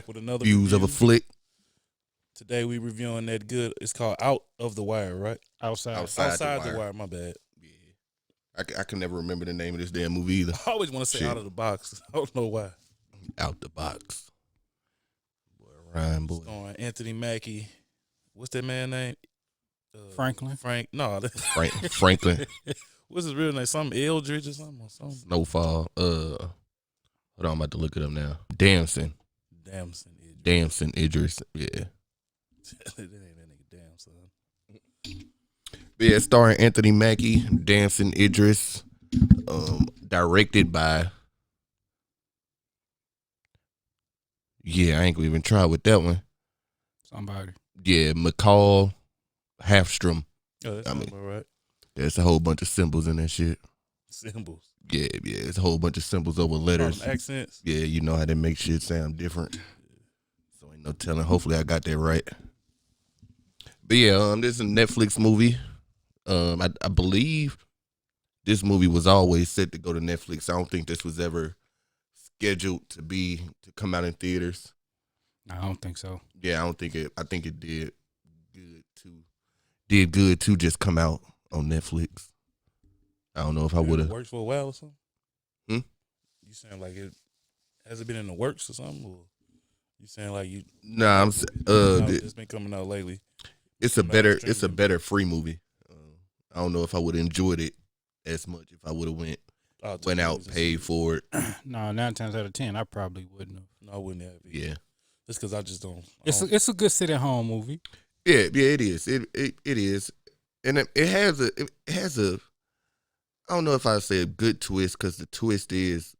Back with another views of a review. flick. Today we reviewing that good. It's called Out of the Wire, right? Outside. Outside the wire. My bad. Yeah, I can never remember the name of this damn movie either. I always want to say Shit. Out of the Box. I don't know why. Out the box. Boy, Ryan, boy. Starring Anthony Mackie. What's that man name? Franklin. No. Franklin. What's his real name? Something Eldridge or something? Snowfall. Hold on, I'm about to look it up now. Damson. Damson Idris. Yeah. That ain't that nigga Damson. But yeah, starring Anthony Mackie, Damson Idris. Directed by. Yeah, I ain't gonna even try with that one. Somebody. Yeah, McCall Halfstrom. Oh, that's all right. There's a whole bunch of symbols in that shit. Symbols. Yeah, it's a whole bunch of symbols over letters. Accents. Yeah, you know how they make shit sound different. So ain't no telling. Hopefully I got that right. But yeah, this is a Netflix movie. I believe this movie was always set to go to Netflix. I don't think this was ever scheduled to come out in theaters. I don't think so. Yeah, I think it did good too. Did good to just come out on Netflix. I don't know if I would have worked for a while or something. You saying like it has it been in the works or something? Or you saying like you? Nah, it's been coming out lately. It's a better free movie. I don't know if I would have enjoyed it as much if I would have went out, paid for it. No, 9 times out of 10, I probably wouldn't have. No, I wouldn't have. Yeah, just because I just don't. It's a good sit at home movie. Yeah, it is. It is, and it has a. I don't know if I say a good twist because the twist is,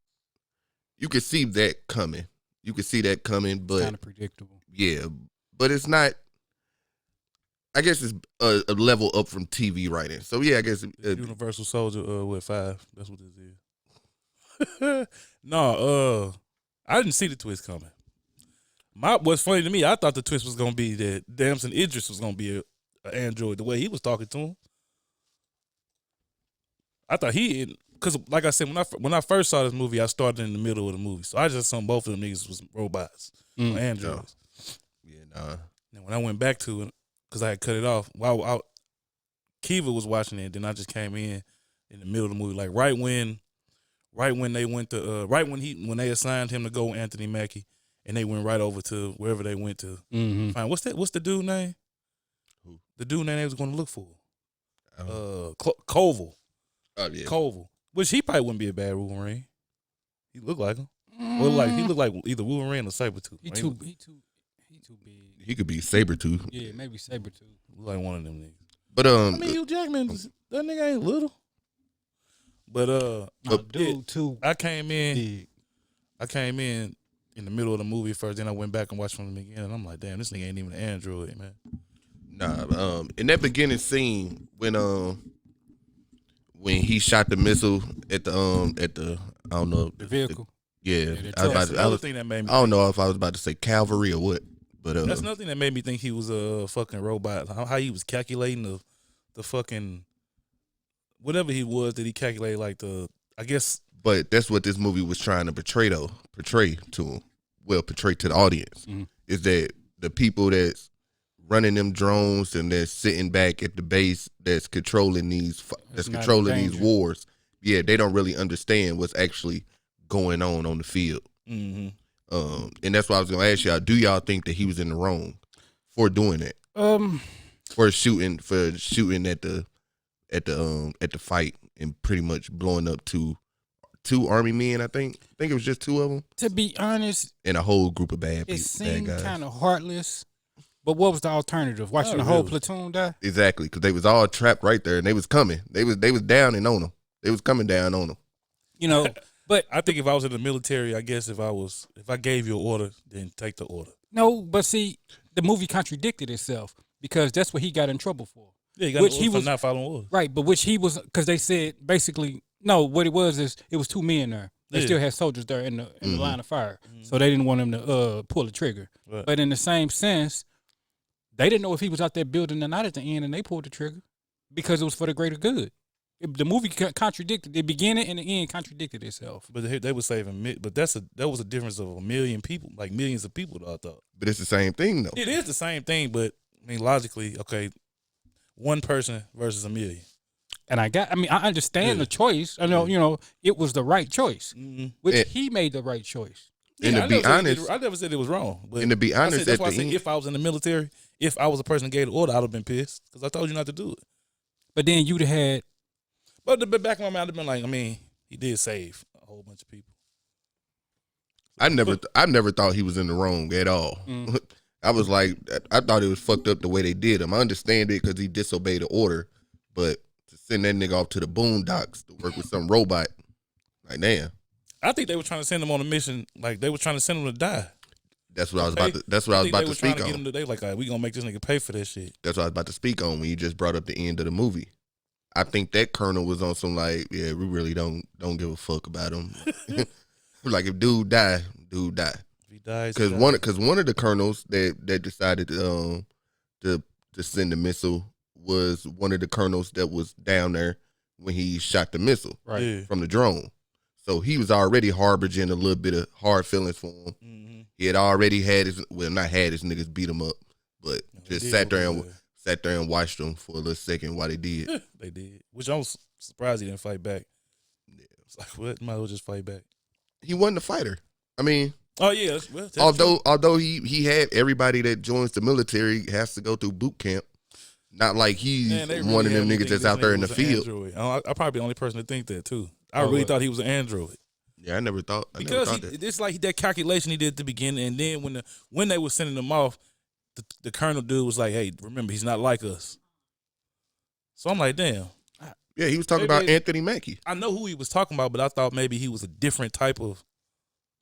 you can see that coming. But It's kind of predictable. Yeah, but it's not. I guess it's a level up from TV writing. So yeah, I guess Universal Soldier with 5. That's what this is. No, I didn't see the twist coming. What's funny to me, I thought the twist was gonna be that Damson Idris was gonna be an android. The way he was talking to him, I thought because like I said, when I first saw this movie, I started in the middle of the movie, so I just assumed both of them niggas was robots or androids. Yeah, nah. And when I went back to it, because I had cut it off, Kiva was watching it, then I just came in the middle of the movie, like right when they went to when they assigned him to go with Anthony Mackie, and they went right over to wherever they went to. Mm-hmm. Fine. What's the dude name? Who? The dude name they was going to look for. Koval. Oh yeah. Koval. Which he probably wouldn't be a bad Wolverine. He looked like him. Well, he looked like either Wolverine or Sabretooth. He too big. He could be Sabretooth. Yeah, maybe Sabretooth. Look like one of them niggas. But Hugh Jackman, that nigga ain't little. But dude too. I came in big. in the middle of the movie first, then I went back and watched from the beginning, and I'm like, damn, this nigga ain't even an android, man. Nah, in that beginning scene when he shot the missile at the I don't know the vehicle. That's another thing that made me. I don't know if I was about to say cavalry or what, but that's nothing that made me think he was a fucking robot. How he was calculating the fucking whatever he was that he calculated like I guess. But that's what this movie was trying to portray to him. Well, portray to the audience is that the people that's running them drones and they're sitting back at the base that's controlling these wars. Yeah, they don't really understand what's actually going on the field. Mm-hmm. And that's why I was gonna ask y'all: do y'all think that he was in the wrong for doing that? For shooting at the fight and pretty much blowing up two army men. I think it was just 2 of them. To be honest, and a whole group of bad people. It seemed kind of heartless. But what was the alternative? Watching the whole platoon die? Exactly, because they was all trapped right there, and they was coming. They was down and on them. They was coming down on them. You know, but I think if I was in the military, I guess if I gave you an order, then take the order. No, but see, the movie contradicted itself because that's what he got in trouble for. Yeah, he got in trouble for not following orders. Right, but which he was, because they said basically, no, what it was is it was 2 men there. They still had soldiers there in the line of fire, so they didn't want him to pull the trigger. Right. But in the same sense, they didn't know if he was out there building or not at the end, and they pulled the trigger because it was for the greater good. The movie contradicted the beginning and the end contradicted itself. But they were saving, but that was a difference of a million people, like millions of people. I thought. But it's the same thing though. It is the same thing, but I mean, logically, okay, one person versus a million. And I understand the choice. I know, it was the right choice, which he made the right choice. And to be honest, I never said it was wrong. But and to be honest, that's why I said if I was in the military, if I was a person that gave the order, I'd have been pissed because I told you not to do it. But then you'd have had. But the back of my mind, I'd have been like, I mean, he did save a whole bunch of people. I never thought he was in the wrong at all. I was like, I thought it was fucked up the way they did him. I understand it because he disobeyed the order, but to send that nigga off to the boondocks to work with some robot, like damn. I think they were trying to send him on a mission, like they were trying to send him to die. That's what I was about to. That's what I was about to speak on. They like, we gonna make this nigga pay for that shit. That's what I was about to speak on when you just brought up the end of the movie. I think that colonel was on some like, yeah, we really don't give a fuck about him. Like if dude die. If he dies, because one of the colonels that decided to send the missile was one of the colonels that was down there when he shot the missile from the drone. So he was already harboring a little bit of hard feelings for him. Mm-hmm. He had already had not had his niggas beat him up, but just sat there and watched them for a little second while they did. They did, which I was surprised he didn't fight back. Yeah, it's like what? Might as well just fight back. He wasn't a fighter. I mean, oh yeah. Well, although he had everybody that joins the military has to go through boot camp. Not like he's one of them niggas that's out there in the field. I'm probably the only person to think that too. I really thought he was an android. Yeah, I never thought that. It's like that calculation he did at the beginning, and then when they were sending him off, the colonel dude was like, "Hey, remember he's not like us." So I'm like, "Damn." Yeah, he was talking about Anthony Mackie. I know who he was talking about, but I thought maybe he was a different type of,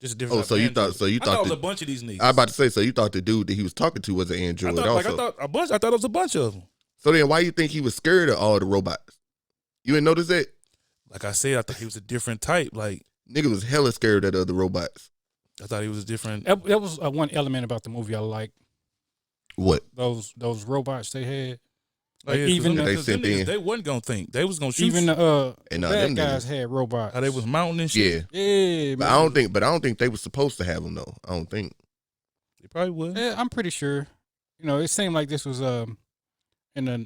just a different. Oh, so you thought it was a bunch of these niggas. I was about to say, so you thought the dude that he was talking to was an android also? I thought it was a bunch of them. So then, why you think he was scared of all the robots? You didn't notice that? Like I said, I thought he was a different type. Like nigga was hella scared of the other robots. I thought he was different. That was one element about the movie I liked. What? Those robots they had. Like even they wasn't gonna think they was gonna shoot. Even the bad guys had robots. How they was mounting and shit. Yeah. But I don't think they were supposed to have them though. I don't think they probably would. Yeah, I'm pretty sure. It seemed like this was in a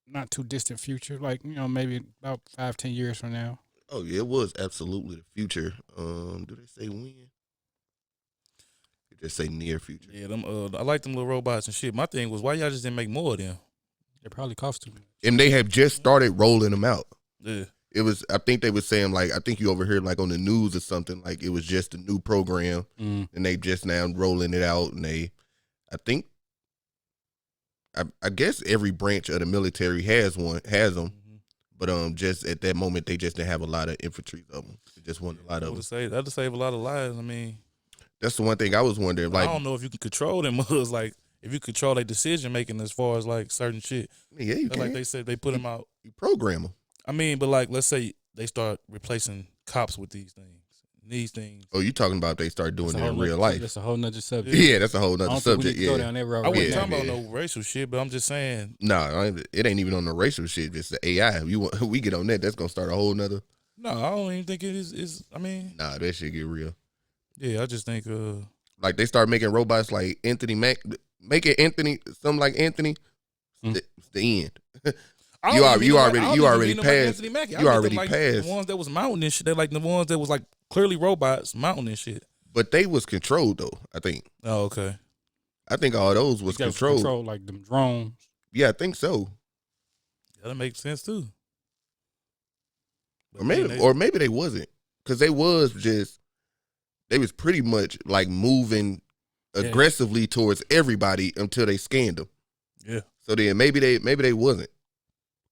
not too distant future, like maybe about 5-10 years from now. Oh yeah, it was absolutely the future. Do they say when? They just say near future. Yeah, them. I like them little robots and shit. My thing was, why y'all just didn't make more of them? They probably cost too much. And they have just started rolling them out. Yeah. It was. I think they were saying like, I think you overheard like on the news or something like it was just a new program, and they just now rolling it out. And I think. I guess every branch of the military has them, but just at that moment they just didn't have a lot of infantry of them. They just wanted a lot of them. That'd save a lot of lives. I mean, that's the one thing I was wondering. Like, I don't know if you can control them. Like, if you control their decision making as far as like certain shit. Yeah, you can. Like they said, they put them out. You program them. I mean, but like, let's say they start replacing cops with these things. Oh, you talking about they start doing it in real life? That's a whole nother subject. Yeah, that's a whole nother subject. Go down that road. I wasn't talking about no racial shit, but I'm just saying. No, it ain't even on the racial shit. It's the AI. We get on that, that's gonna start a whole nother. No, I don't even think it is. I mean, nah, that shit get real. Yeah, I just think like they start making robots like Anthony making Anthony something like Anthony. It's the end. You already passed. You already passed. The ones that was mounting and shit. They like the ones that was like clearly robots mounting and shit. But they was controlled though, I think. Oh, okay. I think all those was controlled. Like them drones. Yeah, I think so. Yeah, that makes sense too. But or maybe they wasn't, because they was pretty much like moving aggressively towards everybody until they scanned them. Yeah. So then maybe they wasn't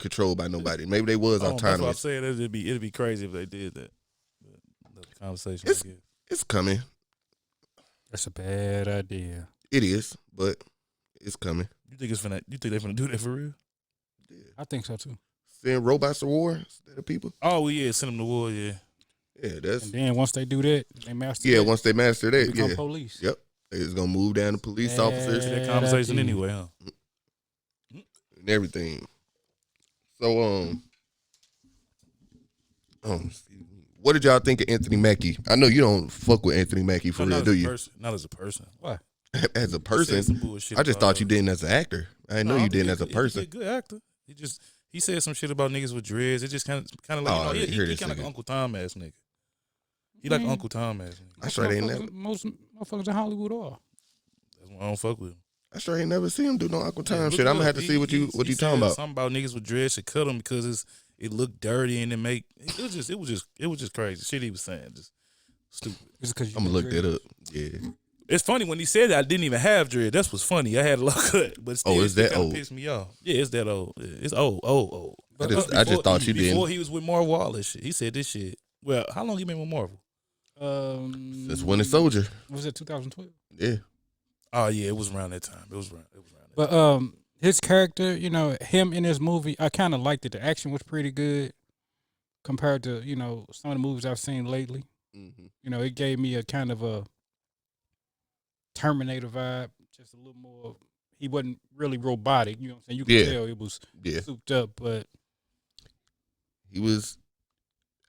controlled by nobody. Maybe they was autonomous. That's what I'm saying. It'd be crazy if they did that. The conversation. It's coming. That's a bad idea. It is, but it's coming. You think they're gonna do that for real? Yeah, I think so too. Send robots to war instead of people. Oh yeah, send them to war. Yeah. Yeah, that's. And then once they do that, they master. Yeah, once they master that, become police. Yep, it's gonna move down to police officers. That conversation anyway, huh? And everything. So excuse me. What did y'all think of Anthony Mackie? I know you don't fuck with Anthony Mackie for real, do you? Not as a person. Why? As a He said person, some bullshit I just about, thought you didn't as an actor. I didn't know you didn't as a person. He's a good actor. He said some shit about niggas with dreads. It just kind of like he kind of like an Uncle Tom ass nigga. He like Uncle Tom ass nigga. I sure ain't never. Most motherfuckers in Hollywood are. That's why I don't fuck with him. I sure ain't never seen him do no Uncle Tom shit. I'm gonna have to see what you talking about. Something about niggas with dreads should cut them because it looked dirty and it was just crazy shit he was saying, just stupid. I'm gonna look that up. Yeah. It's funny when he said that I didn't even have dread. That's what's funny. I had a low cut, but still, is that old? Pissed me off. Yeah, it's that old. It's old. I just thought you did. Before he was with Marvel Wallace shit, he said this shit. Well, how long you been with Marvel? Since Winter Soldier. Was it 2012? Yeah. Oh yeah, it was around that time. It was around that But time. His character, him in this movie, I kind of liked it. The action was pretty good compared to some of the movies I've seen lately. Mm-hmm. It gave me a kind of a Terminator vibe, just a little more. He wasn't really robotic. You know what I'm saying? You could tell it was souped up, but he was.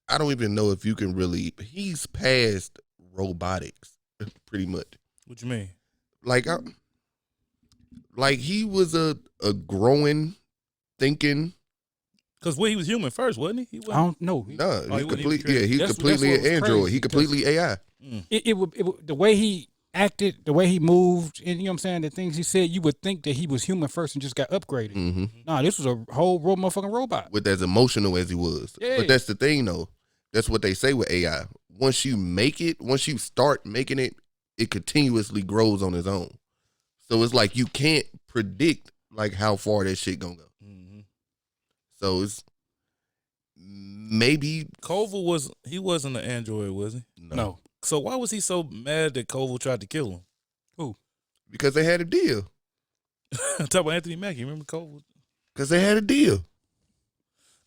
I don't even know if you can really. He's past robotics, pretty much. What you mean? Like he was a growing, thinking. Because he was human first, wasn't he? I don't know. No, he's completely an android. He completely AI. It the way he acted, the way he moved, and you know what I'm saying, the things he said, you would think that he was human first and just got upgraded. Mm-hmm. Nah, this was a whole motherfucking robot. With as emotional as he was. Yeah. But that's the thing, though. That's what they say with AI. Once you start making it, it continuously grows on its own. So it's like you can't predict like how far that shit gonna go. Mm-hmm. So it's maybe Koval wasn't an android, was he? No. So why was he so mad that Koval tried to kill him? Who? Because they had a deal. Talk about Anthony Mackie. Remember Koval? Because they had a deal.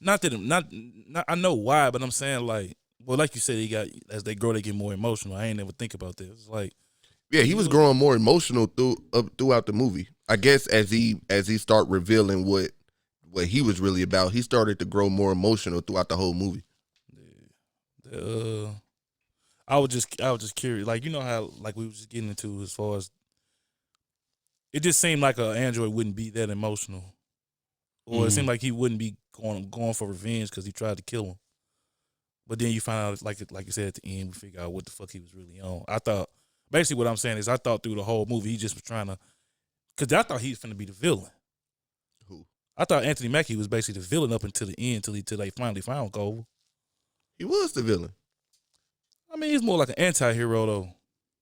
Not I know why, but I'm saying like you said, as they grow, they get more emotional. I ain't never think about this. It's like, yeah, he was growing more emotional throughout the movie. I guess as he started revealing what he was really about, he started to grow more emotional throughout the whole movie. Yeah. I was just curious, like how like we were just getting into as far as it just seemed like an android wouldn't be that emotional, or it seemed like he wouldn't be going for revenge because he tried to kill him. But then you find out, like you said at the end, we figure out what the fuck he was really on. I thought basically what I'm saying is I thought through the whole movie he just was trying to, because I thought he was finna be the villain. Who? I thought Anthony Mackie was basically the villain up until the end, till they finally found Koval. He was the villain. I mean, he's more like an anti-hero though.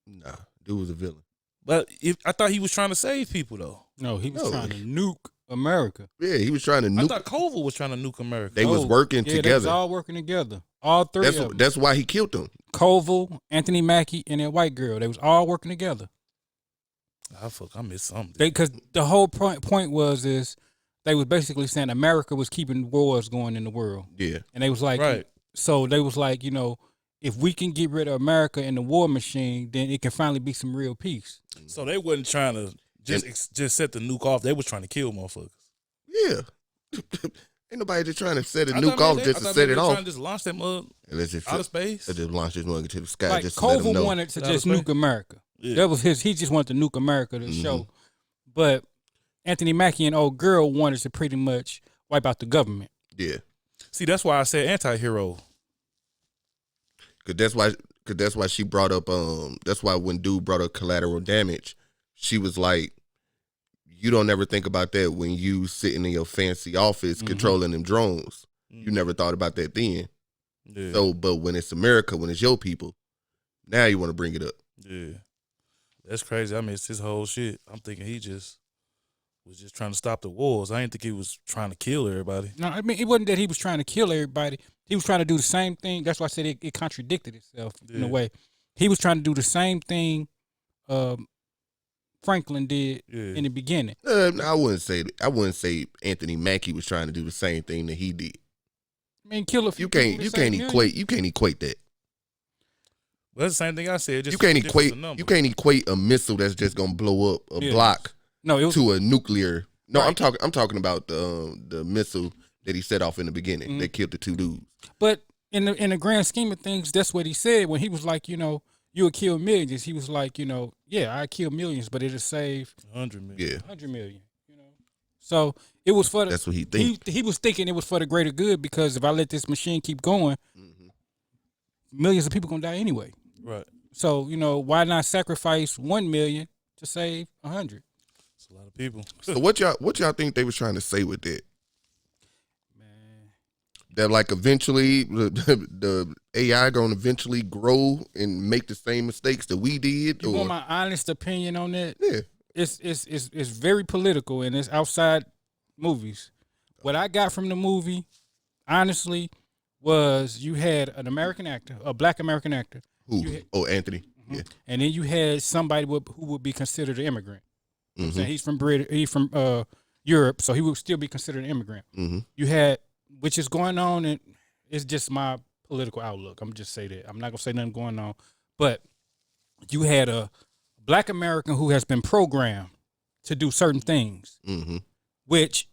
Nah, dude was a villain. But I thought he was trying to save people though. No, he was trying to nuke America. Yeah, he was trying to nuke. I thought Koval was trying to nuke America. They was working together. They was all working together. All three of them. That's why he killed them. Koval, Anthony Mackie, and that white girl. They was all working together. I missed something. Because the whole point was they was basically saying America was keeping wars going in the world. Yeah. And they was like, right. So they was like, if we can get rid of America and the war machine, then it can finally be some real peace. So they wasn't trying to just set the nuke off. They was trying to kill motherfuckers. Yeah. Ain't nobody just trying to set a nuke off just to set it off. Trying to just launch that mug out of space. They just launch this mug into the sky. Like just to let them know. Koval wanted to just nuke America. Yeah. That was he just wanted to nuke America to show. But Anthony Mackie and old girl wanted to pretty much wipe out the government. Yeah. See, that's why I said anti-hero. Cause that's why she brought up that's why when dude brought up collateral damage, she was like, you don't ever think about that when you sitting in your fancy office controlling them drones. You never thought about that then. Yeah. So, but when it's America, when it's your people, now you want to bring it up. Yeah. That's crazy. I missed his whole shit. I'm thinking he was just trying to stop the wars. I didn't think he was trying to kill everybody. No, I mean, it wasn't that he was trying to kill everybody. He was trying to do the same thing. That's why I said it contradicted itself in a way. He was trying to do the same thing Franklin did in the beginning. I wouldn't say Anthony Mackie was trying to do the same thing that he did. I mean, kill a few you can't equate that. Well, that's the same thing I said. Just you can't equate a missile that's just gonna blow up a block to a nuclear. No, right. I'm talking about the missile that he set off in the beginning that killed the 2 dudes. But in the grand scheme of things, that's what he said when he was like, you would kill millions. He was like, yeah, I kill millions, but it'll save 100 million. Yeah. 100 million. So it was for the. That's what he thinks. He was thinking it was for the greater good because if I let this machine keep going, millions of people gonna die anyway. Right. So why not sacrifice 1 million to save 100? It's a lot of people. So what y'all think they was trying to say with that? Man, That like eventually the AI gonna eventually grow and make the same mistakes that we did? you or want my honest opinion on that? yeah. It's very political and it's outside movies. What I got from the movie, honestly, was you had an American actor, a black American actor. Who? Had, Anthony. Yeah. And then you had somebody who would be considered an immigrant. Mm-hmm. He's from He's from Europe, so he would still be considered an immigrant. Mm-hmm. You had, which is going on, and it's just my political outlook. I'm just say that I'm not gonna say nothing going on, but you had a black American who has been programmed to do certain things, which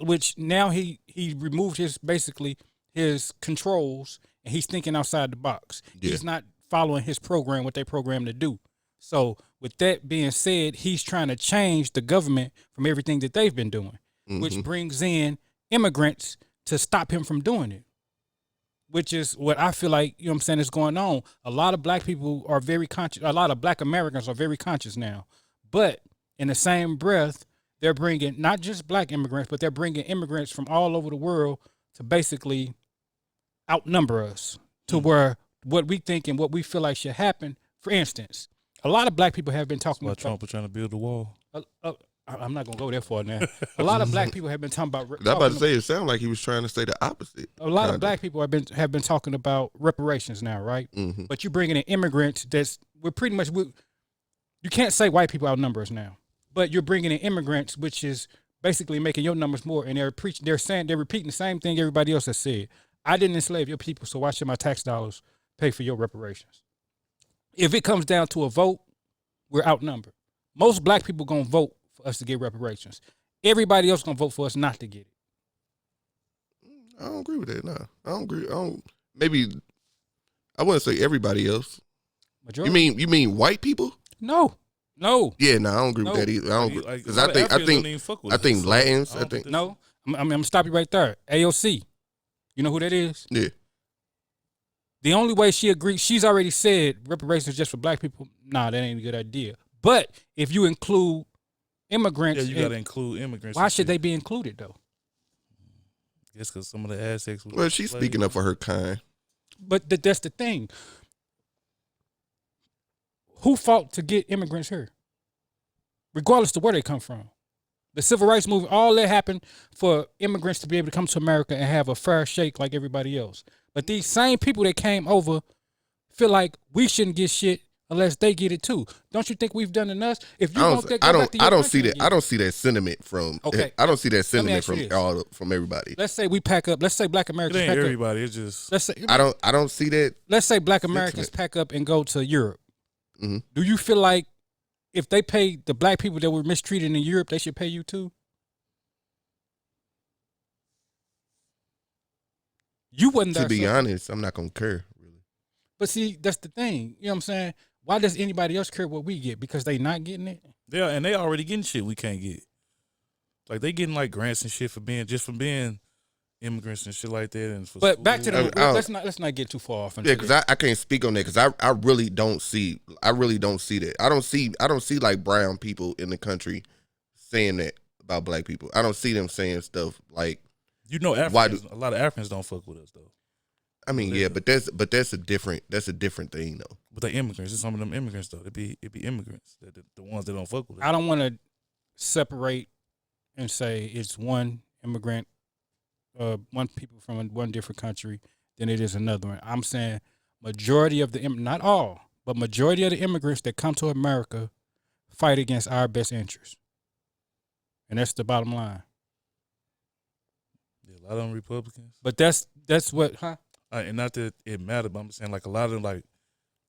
which now he removed his controls and he's thinking outside the box. Yeah. He's not following his program, what they programmed to do. So with that being said, he's trying to change the government from everything that they've been doing, which brings in immigrants to stop him from doing it, which is what I feel like, is going on. A lot of black people are very conscious. A lot of black Americans are very conscious now. But in the same breath, they're bringing not just black immigrants, but they're bringing immigrants from all over the world to basically outnumber us to where what we think and what we feel like should happen. For instance, a lot of black people have been talking about Trump was trying to build a wall. I'm not gonna go that far now. A lot of black people have been talking about. I'm about to say it sounded like he was trying to say the opposite. A lot of black people have been talking about reparations now, right? But you're bringing in immigrants. We're pretty much. You can't say white people outnumber us now, but you're bringing in immigrants, which is basically making your numbers more. And they're repeating the same thing everybody else has said. I didn't enslave your people, so why should my tax dollars pay for your reparations? If it comes down to a vote, we're outnumbered. Most black people gonna vote for us to get reparations. Everybody else gonna vote for us not to get it. I don't agree with that. No, I don't agree. Maybe I wouldn't say everybody else. Majority. You mean white people? No. Yeah, no, I don't agree with that either. I don't agree because I think Latins. No. I'm gonna stop you right there. AOC. You know who that is? Yeah. The only way she agrees, she's already said reparations just for black people. Nah, that ain't a good idea. But if you include immigrants, you got to include immigrants. Why should they be included though? I guess because some of the Aztecs. Well, she's speaking up for her kind. But that's the thing. Who fought to get immigrants here? Regardless of where they come from. The civil rights movement, all that happened for immigrants to be able to come to America and have a fair shake like everybody else. But these same people that came over feel like we shouldn't get shit unless they get it too. Don't you think we've done enough? If you I don't see that. I don't see that sentiment from. Okay. I don't see that sentiment from everybody. Let's say we pack up. Let's say black Americans. It ain't everybody. It's just. Let's say I don't see that. Let's say black Americans pack up and go to Europe. Mm-hmm. Do you feel like if they pay the black people that were mistreated in Europe, they should pay you too? You wasn't there. To be honest, I'm not gonna care really. But see, that's the thing. You know what I'm saying? Why does anybody else care what we get? Because they not getting it? Yeah, and they already getting shit we can't get. Like they getting like grants and shit for being immigrants and shit like that. And for but school. Back to the let's not get too far off. Yeah, because I can't speak on that because I really don't see that. I don't see like brown people in the country saying that about black people. I don't see them saying stuff like. Africans, a lot of Africans don't fuck with us though. I mean, yeah, but that's a different thing though. But they immigrants. It's some of them immigrants though. It be immigrants. The ones that don't fuck with us. I don't want to separate and say it's one immigrant, one people from one different country than it is another one. I'm saying majority of not all, but majority of the immigrants that come to America fight against our best interests, and that's the bottom line. A lot of them Republicans. But that's what, huh? And not that it mattered, but I'm saying like a lot of them like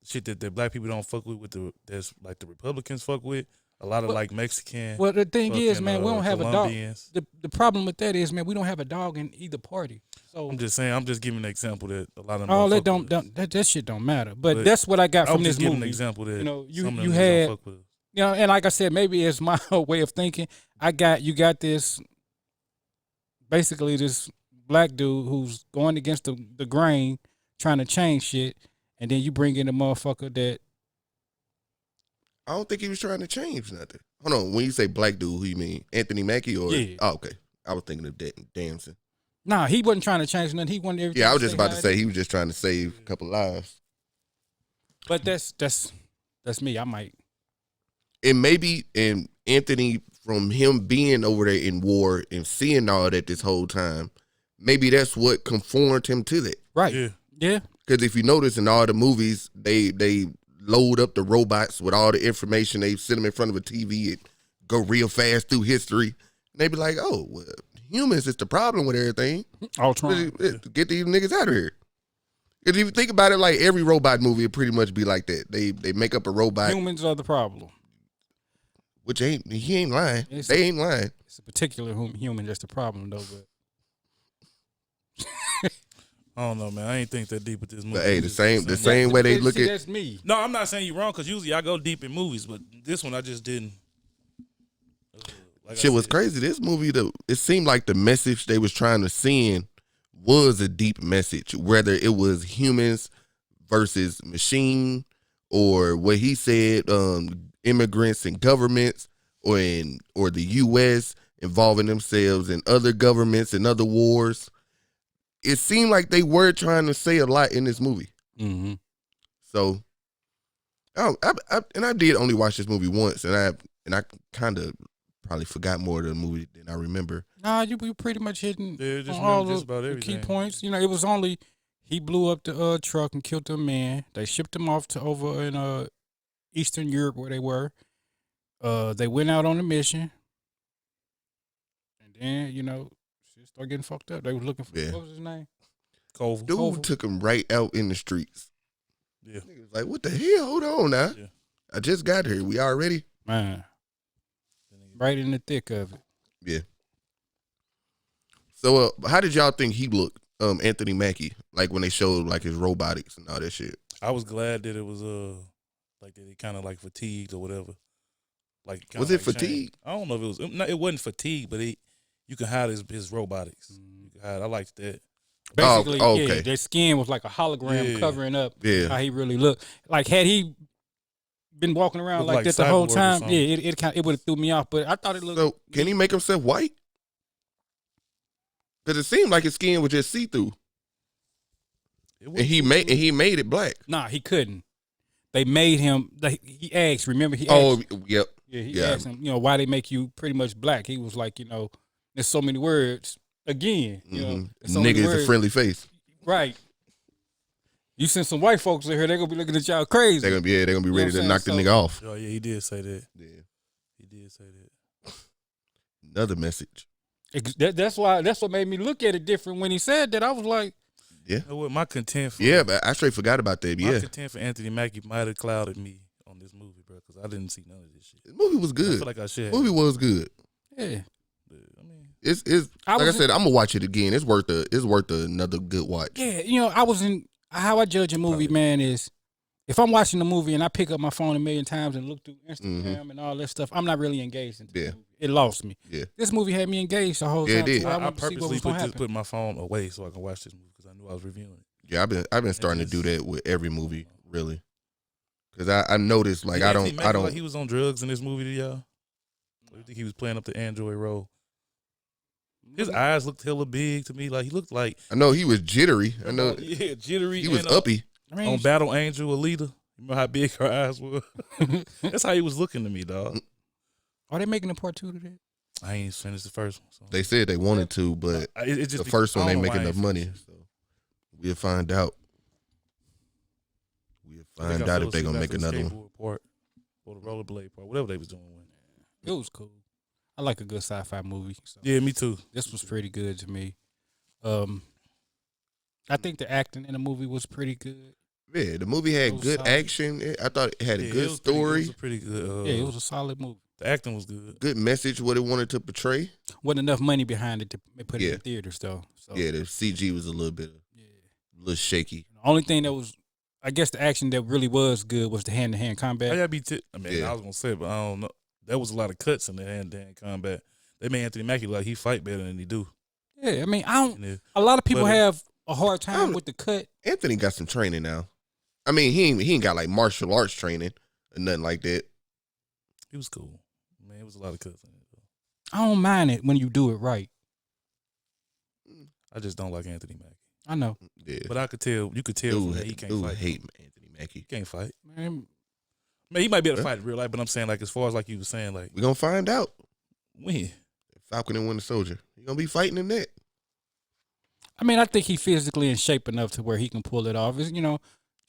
shit that black people don't fuck with that's like the Republicans fuck with. a lot of like Mexican. Well, the thing is, man, we don't have Colombians. a dog. The problem with that is, man, we don't have a dog in either party. So I'm just saying, I'm just giving an example that a lot of them all that fuck with us. that shit don't matter. But that's what I got I from was this just giving movie. an example that You know, some of them you niggas had, don't fuck with us. you know, and like I said, maybe it's my way of thinking. You got this, basically this black dude who's going against the grain, trying to change shit, and then you bring in a motherfucker that. I don't think he was trying to change nothing. Hold on, when you say black dude, who you mean? Anthony Mackie or? Yeah. Oh, okay. I was thinking of Damson. Nah, he wasn't trying to change nothing. He wanted everything. Yeah, I was just about to how say he was just trying to save a couple lives. But that's me. I might. And maybe Anthony, from him being over there in war and seeing all that this whole time, maybe that's what conformed him to that. Right. Yeah. Because if you notice in all the movies, they load up the robots with all the information. They sit them in front of a TV and go real fast through history. And they be like, oh, well, humans is the problem with everything. Ultron. Get these niggas out of here. Because if you think about it, like every robot movie, it pretty much be like that. They make up a robot. Humans are the problem. Which he ain't lying. They ain't lying. It's a particular human that's the problem, though. But I don't know, man. I ain't think that deep with this movie. But hey, the same way they look at. That's me. No, I'm not saying you're wrong because usually I go deep in movies, but this one I just didn't. Shit was crazy. This movie, it seemed like the message they was trying to send was a deep message, whether it was humans versus machine, or what he said, immigrants and governments, or the U.S. involving themselves in other governments and other wars. It seemed like they were trying to say a lot in this movie. Mm-hmm. So, I did only watch this movie once, and I kind of probably forgot more of the movie than I remember. Nah, you pretty much hitting just all just the about everything. key points. You know, it was only he blew up the truck and killed a man. They shipped him off to over in Eastern Europe where they were. They went out on a mission, and then shit started getting fucked up. They was looking for what was his name? Colville. Dude took him right out in the streets. Yeah. He was like, what the hell? Hold on now. Yeah. I just got here. We already? Man. Right in the thick of it. Yeah. So how did y'all think he looked, Anthony Mackie, like when they showed like his robotics and all that shit? I was glad that it was like that he kind of like fatigued or whatever. Like was it fatigue? I don't know if it was. No, it wasn't fatigue, but you can hide his robotics. You can hide. I liked that. Basically, okay. Yeah, their skin was like a hologram covering up how he really looked. Like had he been walking around like that the whole time, it would have threw me off. But I thought it looked. So can he make himself white? Because it seemed like his skin was just see through. And he made it black. Nah, he couldn't. They made him. He asked. Remember, he asked. Oh, yep. Yeah, he asked him. Why they make you pretty much black? He was like, there's so many words. Again, so nigga is a friendly face. Right. You send some white folks in here, they're gonna be looking at y'all crazy. They're gonna be ready to knock the nigga off. Oh yeah, he did say that. Yeah, he did say that. Another message. That's what made me look at it different when he said that. I was like, yeah. You know what, my content for but I straight forgot about that. My content for Anthony Mackie might have clouded me on this movie, bro, because I didn't see none of this shit. The movie was good. I feel like I should. The movie was good. Yeah. I mean, it's like I said, I'm gonna watch it again. It's worth another good watch. Yeah, how I judge a movie, man, is if I'm watching a movie and I pick up my phone 1,000,000 times and look through Instagram and all that stuff, I'm not really engaged into the movie. It lost me. Yeah. This movie had me engaged the whole time. It did. So I purposely put my phone away so I can watch this movie because I knew I was reviewing it. Yeah, I've been starting to do that with every movie, really, because I noticed like I don't like he was on drugs in this movie to y'all. I think he was playing up the android role. His eyes looked hella big to me. Like he looked like I know he was jittery. I know jittery. He was uppy on Battle Angel Alita. You know how big her eyes were. That's how he was looking to me, dog. Are they making a part 2 to that? I ain't finished the first one. So. They said they wanted to, but the first one ain't making enough money. So we'll find out. We'll find out if they're gonna make another one. Part, or the rollerblade part, whatever they was doing. It was cool. I like a good sci-fi movie. So yeah, me too. This was pretty good to me. I think the acting in the movie was pretty good. Yeah, the movie had good action. I thought it had a good story. It was a pretty good. It was a solid movie. The acting was good. Good message, what it wanted to portray. Wasn't enough money behind it to put it Yeah. in theaters though. So Yeah, the CG was a little bit, a little shaky. the only thing that was, I guess, the action that really was good was the hand-to-hand combat. I gotta be. I mean, Yeah. I was gonna say, it, but I don't know. There was a lot of cuts in the hand-to-hand combat. They made Anthony Mackie look like he fight better than he do. Yeah, I mean, And a lot of people but, have a hard time with the cut. Anthony got some training now. I mean, he ain't got like martial arts training or nothing like that. He was cool. Man, it was a lot of cuts in it. I don't mind it when you do it right. I just don't like Anthony Mackie. I know. Yeah. But I could tell. You could tell from that he can't fight. hate Anthony Mackie. He can't fight. Man, Man, he might be able to fight in real life, but I'm saying like as far as like you were saying like We're gonna find out. when Falcon and Winter Soldier. He gonna be fighting in that. I mean, I think he physically in shape enough to where he can pull it off. It's,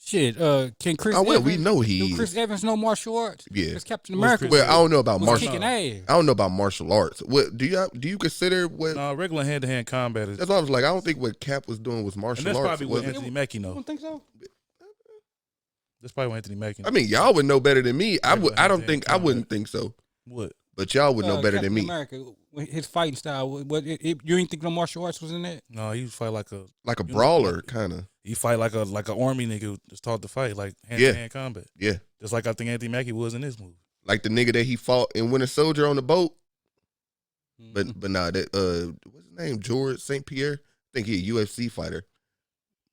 shit. Can Chris? Oh well, Evans, we know he do Chris is. Evans know martial arts? Yeah. Because Captain What's America Chris Well, I don't know about was martial. kicking ass. I don't know about martial arts. What do you consider what? no regular hand-to-hand combat is. That's why I was like, I don't think what Cap was doing was And martial that's arts. probably was what it? Anthony Mackie You know. don't think so? That's probably what Anthony Mackie know. I mean, y'all would know better than me. I Regular don't hand-to-hand think. I combat. wouldn't think so. What? But y'all would know better Captain than me. America, his fighting style. You ain't think no martial arts was in that? No, he fight like a Like a brawler, kind of. he fight like a army nigga who just taught to fight like hand-to-hand combat. Yeah. Just like I think Anthony Mackie was in this movie. Like the nigga that he fought in Winter Soldier on the boat. But nah, that what's his name? George St. Pierre. I think he a UFC fighter.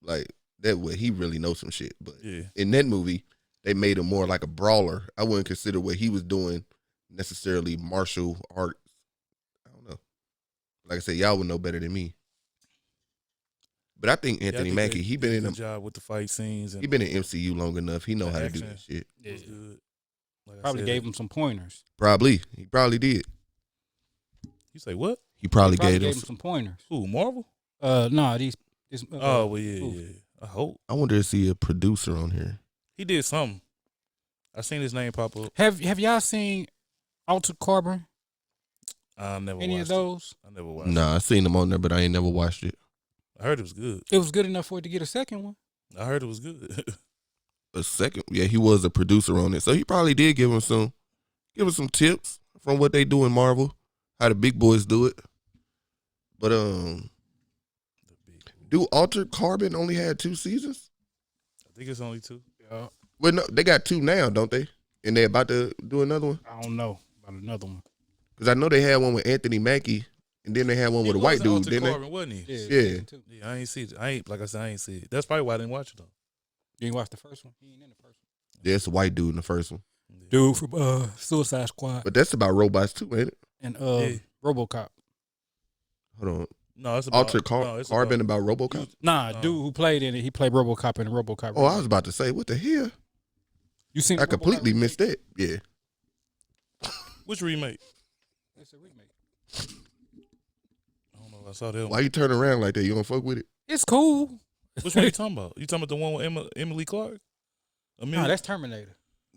Like that way he really knows some shit. But Yeah. in that movie, they made him more like a brawler. I wouldn't consider what he was doing necessarily martial arts. I don't know. Like I said, y'all would know better than me. But I think Yeah, I Anthony think Mackie, they he did been a in good them. job with the fight scenes and He been in MCU long enough. He know The how to do action. that shit. it was good. Like I Probably said, gave him some pointers. Probably. He probably did. You say what? He probably, Probably gave him him. some pointers. Who? Marvel? No, these. Oh well, yeah, oof. yeah. I hope I wonder if he a producer on here. he did something. I seen his name pop up. Have y'all seen Altered Carbon? I never Any watched of those? it. I never watched. Nah, I seen him on there, but I ain't never watched it. it. I heard it was good. It was good enough for it to get a second one. I heard it was good. A second, yeah, he was a producer on it, so he probably did give him some tips from what they do in Marvel, how the big boys do it. But do Altered Carbon only had 2 seasons? I think it's only 2. Yeah. Well, no, they got 2 now, don't they? And they about to do another one I don't know about another one. because I know they had one with Anthony Mackie, and then they had one with a white dude, didn't they? Carbon, wasn't he? Yeah. Yeah, I ain't see it. Like I said, I ain't see it. That's probably why I didn't watch it though. You ain't watch the first one? He ain't in the first one. Yeah, it's a white dude in the first one, Dude from Suicide Squad but that's about robots too, ain't it? and Yeah. RoboCop. Hold on, No, it's about Altered no, it's Carbon about RoboCop. Nah, No. dude who played in it, he played RoboCop in RoboCop. Oh, I was about to say, what the hell? You seen? I the RoboCop completely remake? missed that. Yeah. Which remake? It's a remake. I don't know. If I saw that. Why One. you turn around like that? You don't fuck with it? It's cool. Which one you talking about? You talking about the one with Emily Clark? Nah, that's Terminator.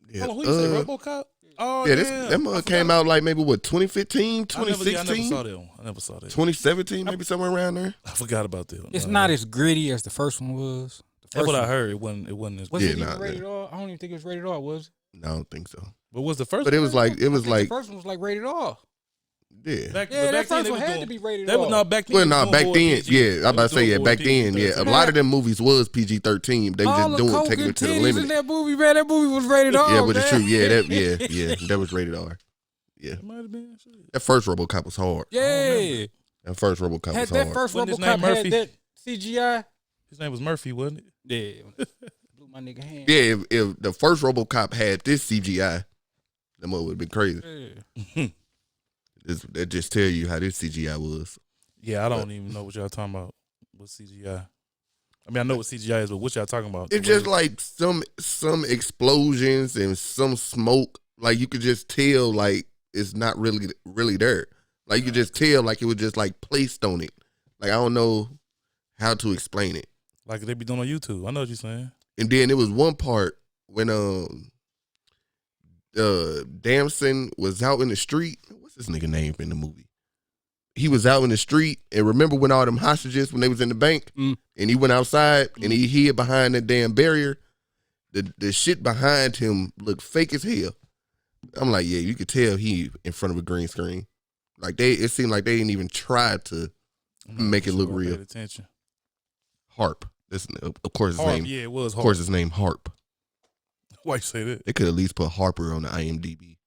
Yeah. Hold on, who you say? RoboCop? Oh Yeah, yeah. that mug came out like maybe what 2015, I never 2016, saw that one. I never saw that. 2017, maybe somewhere around there. I forgot about that. It's No, not as gritty as the first one was. The That's first what I one- heard. It wasn't as. Was Yeah, it even nah, rated R? I don't even think it was rated R. Was it? No, I don't think so. But was the first? But it one was rated like it was I think like the first one was like rated R. yeah. Back, Yeah, but that back then first they one was had doing- to be rated They R. was not back then. Well, they no, was back doing then, PG. yeah, They I'm about to was say, yeah, doing back PG-13. then, yeah, a lot of them movies was PG-13. They was All just the doing coke taking and it to the titties limit. in that movie, man. That movie was rated R. Yeah, which is true. man. Yeah, that was rated R. Yeah, It might have been. Shit. that first RoboCop was hard. Yeah. That first RoboCop Had was that hard. first Wasn't his RoboCop name Murphy? had that CGI? His name was Murphy, wasn't it? Yeah. Blew my nigga hand. Yeah, if the first RoboCop had this CGI, that mother would have been crazy. Yeah. That just tell you how this CGI was. Yeah, I don't even know what y'all talking about. What CGI? I mean, I know what CGI is, but what y'all talking about? It's just like some explosions and some smoke. Like you could just tell, like it's not really there. Like you could just tell, like it was just like placed on it. Like I don't know how to explain it. like they be doing on YouTube. I know what you're saying. And then there was one part when Damson was out in the street. What's this nigga name in the movie? He was out in the street, and remember when all them hostages when they was in the bank, and he went outside and he hid behind that damn barrier. The shit behind him looked fake as hell. I'm like, yeah, you could tell he in front of a green screen. Like it seemed like they didn't even try to make it look I real. paid attention. Harp. This, of course, his Harp, name. yeah, it was Of Harp. course, his name Harp. Why you say that? They could at least put Harper on the IMDb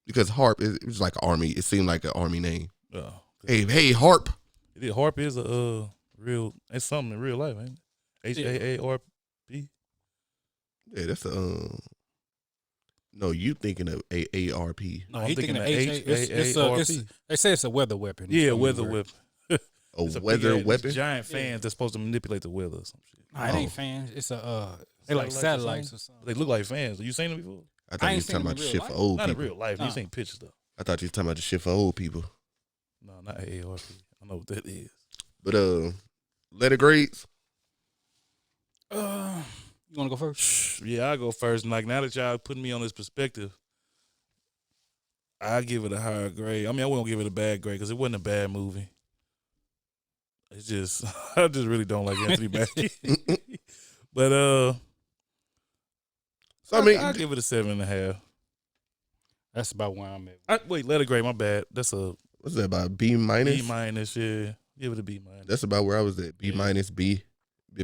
because Harp it was like army. It seemed like an army name. Oh, Hey, Harp. Harp is a real. It's something in real life, ain't it? HAARP. Yeah, that's a. No, you thinking of AARP. No, He I'm thinking of it's they say it's a weather weapon. Yeah, weather weapon. A It's weather big-ass weapon. Giant fans that's supposed to manipulate the weather or some shit. Nah, it ain't fans. It's they like satellites or something. They look like fans. You seen them before? I thought I you ain't was talking seen about them the in shit real for life. old Not in people. real life. No. You seen pictures though. I thought you was talking about the shit for old people. No, not AARP. I know what that is. But letter grades. You want to go first? Yeah, I go first. And like now that y'all putting me on this perspective, I give it a higher grade. I mean, I won't give it a bad grade because it wasn't a bad movie. It's just I just really don't like Anthony Mackie. But So I mean, I'll give it a 7.5. That's about where I'm at. Wait, letter grade. My bad. That's a what's that about? B minus. B minus. Yeah, give it a B minus. That's about where I was at. B Yeah. minus B.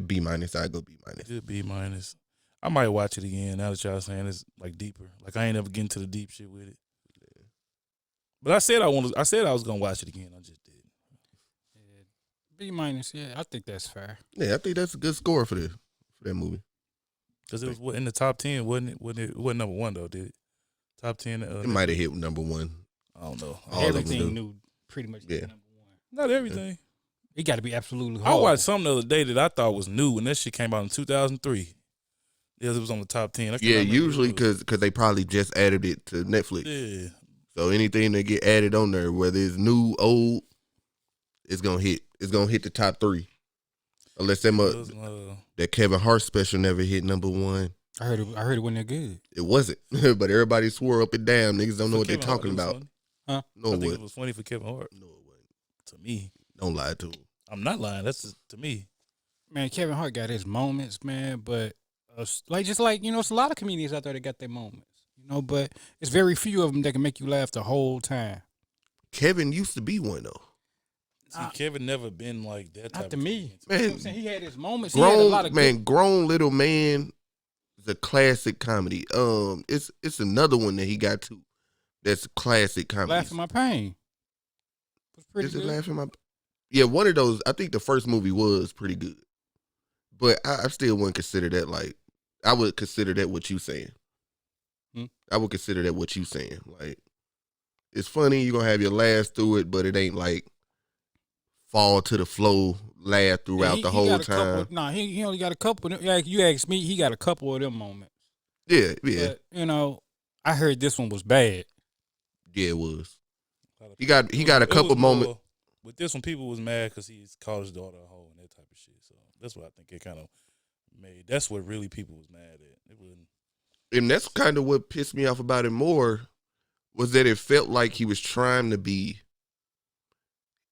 B minus. I go B minus. Good B minus. I might watch it again now that y'all saying it's like deeper. Like I ain't ever getting to the deep shit with it. But I said I was gonna watch it again. I just didn't. B minus. Yeah, I think that's fair. Yeah, I think that's a good score for that movie. Because it was in the top 10, wasn't it? It wasn't number one though, did it? Top 10. It might have hit number one. I don't know. All of them do. Everything new, pretty much. Yeah. Number one. Not everything. It got to be absolutely. I Horrible. watched something the other day that I thought was new, and that shit came out in 2003. Yeah, it was on the top 10. I can't Yeah, remember usually what it was. because they probably just added it to Netflix. Yeah. So anything that get added on there, whether it's new, old, it's gonna hit. It's gonna hit the top 3. Unless that Kevin Hart special never hit number one. I heard it when they're good. It wasn't, but everybody swore up and down. Niggas don't know what they're Kevin Hart, talking it was about. funny. Huh? No, I it think it wasn't. was funny for Kevin Hart. No, it wasn't. To me, Don't lie to him. I'm not lying. That's just, to me. Man, Kevin Hart got his moments, man, but it's a lot of comedians out there that got their moments, but it's very few of them that can make you laugh the whole time. Kevin used to be one though. See, Kevin never been like that. Not Type to of me. comedian. You know what Man, I'm saying? He had his moments. He had a lot of Grown Little Man is a classic comedy. It's another one that he got to. That's a classic comedy. Laughing My Pain. Was pretty Is it good. Laughing My? Yeah, one of those. I think the first movie was pretty good, but I still wouldn't consider that like. I would consider that what you saying. I would consider that what you saying. Like, it's funny. You're gonna have your laughs through it, but it ain't like fall to the flow, laugh throughout the whole time. He only got a couple. Like you asked me, he got a couple of them moments. Yeah. But, I heard this one was bad. Yeah, it was. He got a couple moments. With this one, people was mad because he called his daughter a hoe and that type of shit. So that's what I think it kind of made. That's what really people was mad at. It wasn't. And that's kind of what pissed me off about it more was that it felt like he was trying to be.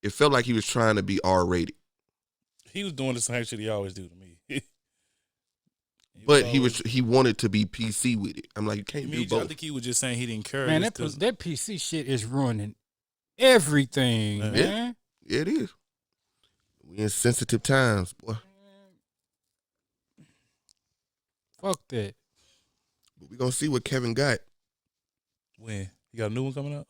It felt like he was trying to be R-rated. He was doing the same shit he always do to me. But he wanted to be PC with it. I'm like, you can't do I both. think he was just saying he didn't care. Man, that PC shit is ruining everything, Yeah. man. Yeah, it is. We in sensitive times, boy. Fuck that. But we gonna see what Kevin got. When he got a new one coming out?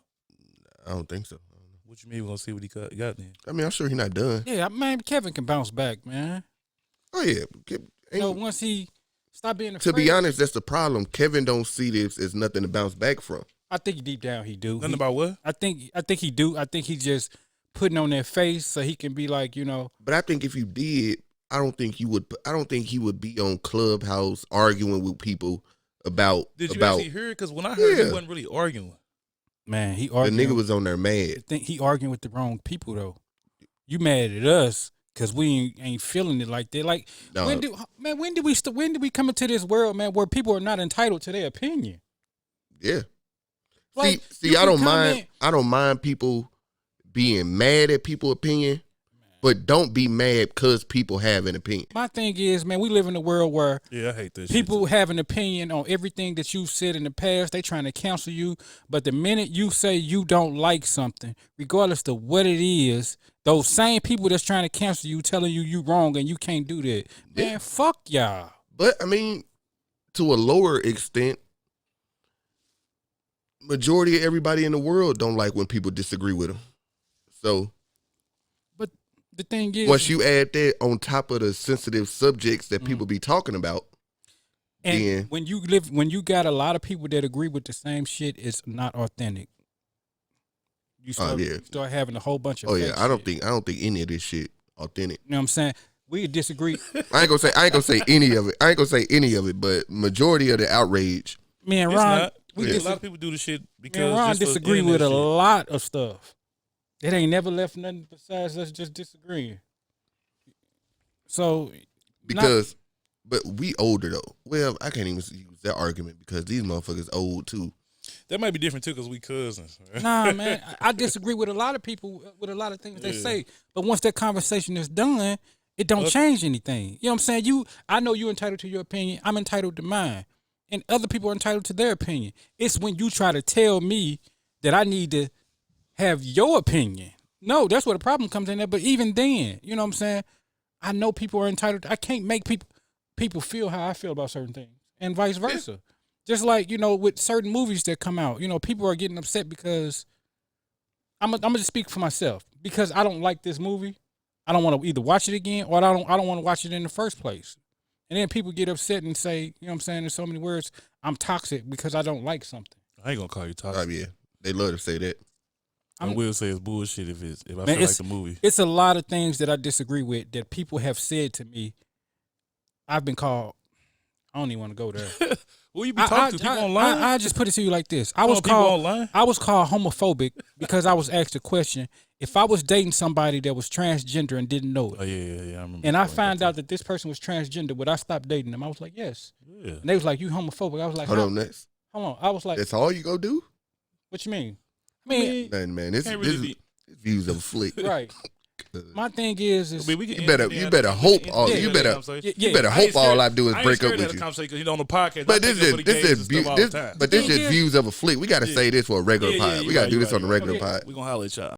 I don't think so. What you mean we're gonna see what he got then? I mean, I'm sure he's not done. Yeah, man, Kevin can bounce back, man. Oh yeah. Once he stop being afraid. To be honest, that's the problem. Kevin don't see this as nothing to bounce back from. I think deep down he do. Nothing about what? I think he do. I think he just putting on that face so he can be like, But I think if you did, I don't think he would be on Clubhouse arguing with people about. Did you actually hear it? Because when I heard he wasn't really arguing. Man, he The arguing. nigga was on there mad. He arguing with the wrong people though. You mad at us because we ain't feeling it like that. Like No. when did we come into this world, man, where people are not entitled to their opinion? Yeah. Like, See, you I can don't comment- mind. I don't mind people being mad at people's opinion, But don't be mad because people have an opinion. My thing is, man, we live in a world where Yeah, I hate this. people have an opinion on everything that you've said in the past. They trying to cancel you. But the minute you say you don't like something, regardless of what it is, those same people that's trying to cancel you telling you wrong and you can't do that. Man, fuck y'all. But, I mean, to a lower extent, majority of everybody in the world don't like when people disagree with them. So... The thing is, once you add that on top of the sensitive subjects that people be talking about, and then when you got a lot of people that agree with the same shit, it's not authentic. You start having a whole bunch of I don't think any of this shit authentic. You know what I'm saying? We disagree. I ain't gonna say any of it. But majority of the outrage. Me and Ron, a lot of people do the shit because me and Ron just for disagree with a shit. lot of stuff. It ain't never left nothing besides us just disagreeing. So but we older though. Well, I can't even use that argument because these motherfuckers old too. That might be different too because we cousins. Right? Nah, man, I disagree with a lot of people with a lot of things they say. But once that conversation is done, it don't change anything. You know what I'm saying? I know you're entitled to your opinion. I'm entitled to mine, and other people are entitled to their opinion. It's when you try to tell me that I need to have your opinion. No, that's where the problem comes in there. But even then, you know what I'm saying? I know people are entitled. I can't make people feel how I feel about certain things and vice versa. Just like, with certain movies that come out, people are getting upset because I'm going to just speak for myself. Because I don't like this movie, I don't want to either watch it again or I don't want to watch it in the first place. And then people get upset and say, you know what I'm saying, in so many words, I'm toxic because I don't like something. I ain't going to call you toxic. Yeah, they love to say that. I will say it's bullshit if I feel like the movie. It's a lot of things that I disagree with that people have said to me. I've been called. I don't even want to go there. Who you be talking to? People online? I just put it to you like this. I was called homophobic because I was asked a question. If I was dating somebody that was transgender and didn't know it. Oh yeah. I remember. And I found out that this person was transgender, would I stop dating them? I was like, yes. Yeah. And they was like, you homophobic. I was like, hold on. I was like, that's all you go do? What you mean? Nothing, man. This views of a flick. Right. My thing is you better hope all you better hope all I do is break up with you. Because on the podcast, but this is views of a flick. We got to say this for a regular pod. We got to do this on the regular pod. We gonna holler at y'all.